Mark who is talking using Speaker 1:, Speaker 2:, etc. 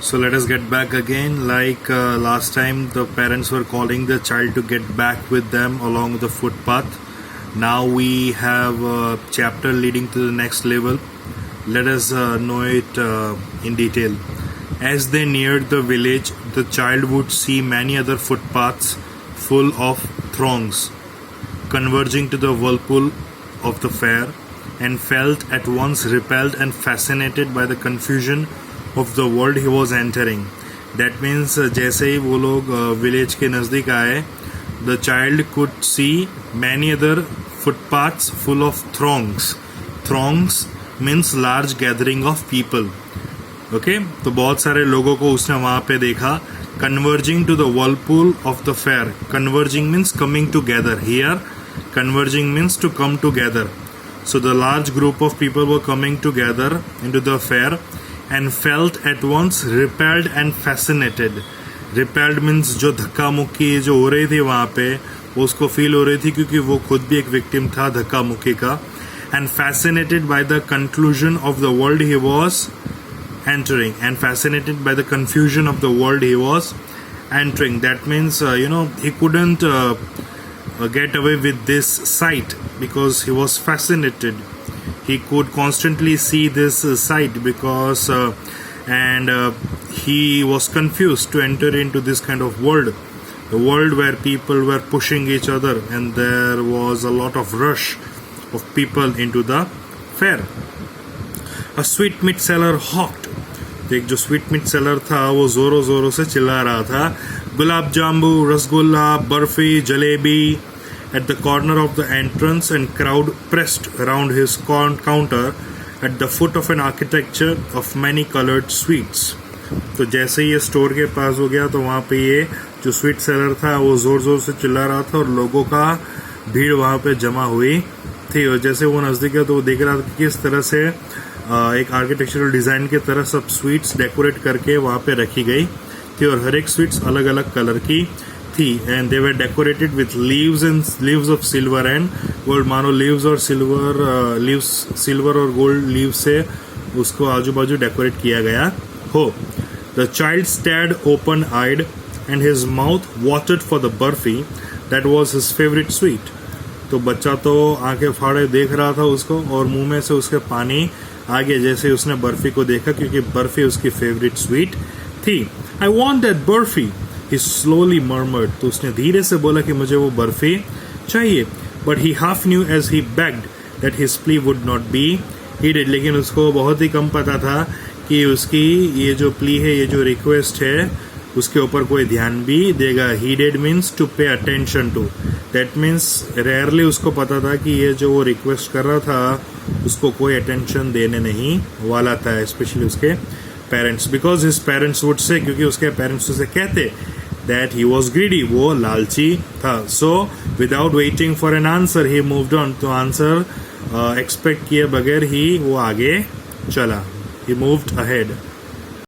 Speaker 1: So let us get back again. Like last time, the parents were calling the child to get back with them along the footpath. Now we have a chapter leading to the next level. Let us know it in detail. As they neared the village, the child would see many other footpaths full of throngs converging to the whirlpool of the fair, and felt at once repelled and fascinated by the confusion of the world he was entering. That means जैसे ही वो लोग village के नज़दीक आए, the child could see many other footpaths full of throngs. Throngs means large gathering of people. Okay? तो बहुत सारे लोगों को उसने वहाँ पे देखा. Converging to the whirlpool of the fair. Converging means coming together. Here, converging means to come together. So the large group of people were coming together into the fair and felt at once repelled and fascinated. Repelled means जो धक्का मुक्की जो हो रही थी वहाँ पे वो उसको फील हो रही थी क्योंकि वो खुद भी एक विक्टिम था धक्का मुक्की का. And fascinated by the conclusion of the world he was entering, and fascinated by the confusion of the world he was entering. That means he couldn't get away with this sight because he was fascinated. He could constantly see this sight because he was confused to enter into this kind of world, the world where people were pushing each other and there was a lot of rush of people into the fair. A sweetmeat seller hawked. एक जो स्वीटमीट seller था वो जोरों जोरों से चिल्ला रहा था, gulab jamun, rasgulla, barfi, jalebi. At the corner of the entrance, and crowd pressed around his counter at the foot of an architecture of many colored sweets. तो जैसे ही ये स्टोर के पास हो गया तो वहाँ पे ये जो स्वीट सेलर था वो जोर जोर से चिल्ला रहा था और लोगों का भीड़ वहाँ पे जमा हुई थी. और जैसे वो नज़दीक गया तो वो देख रहा था कि किस तरह से एक आर्किटेक्चरल डिज़ाइन की तरह सब स्वीट्स डेकोरेट करके वहाँ पे रखी गई थी और हर एक स्वीट्स अलग अलग कलर की थी. And they were decorated with leaves and leaves of silver and gold. मानो लीव्स और सिल्वर और गोल्ड लीव से उसको आजू बाजू डेकोरेट किया गया हो. The child stared open eyed and his mouth watered for the barfi that was his favourite sweet. तो बच्चा तो आंखें फाड़े देख रहा था उसको और मुंह में से उसके पानी आगे जैसे उसने बर्फी को देखा क्योंकि बर्फी उसकी फेवरेट स्वीट थी. I want that barfi, he slowly murmured. तो उसने धीरे से बोला कि मुझे वो बर्फी चाहिए. But he half new age he begged that his plea would not be heeded. लेकिन उसको बहुत ही कम पता था कि उसकी ये जो प्ली है, ये जो रिक्वेस्ट है, उसके ऊपर कोई ध्यान भी देगा. Heeded means to pay attention to. That means rarely उसको पता था कि ये जो वो रिक्वेस्ट कर रहा था उसको कोई अटेंशन देने नहीं वाला था, स्पेशली उसके parents. Because his parents would say, क्योंकि उसके पेरेंट्स उसे कहते दैट ही वॉज ग्रीडी, वो लालची था. So without waiting for an answer he moved on. तो आंसर एक्सपेक्ट किए बगैर ही वो आगे चला. ही मूव्ड अहेड.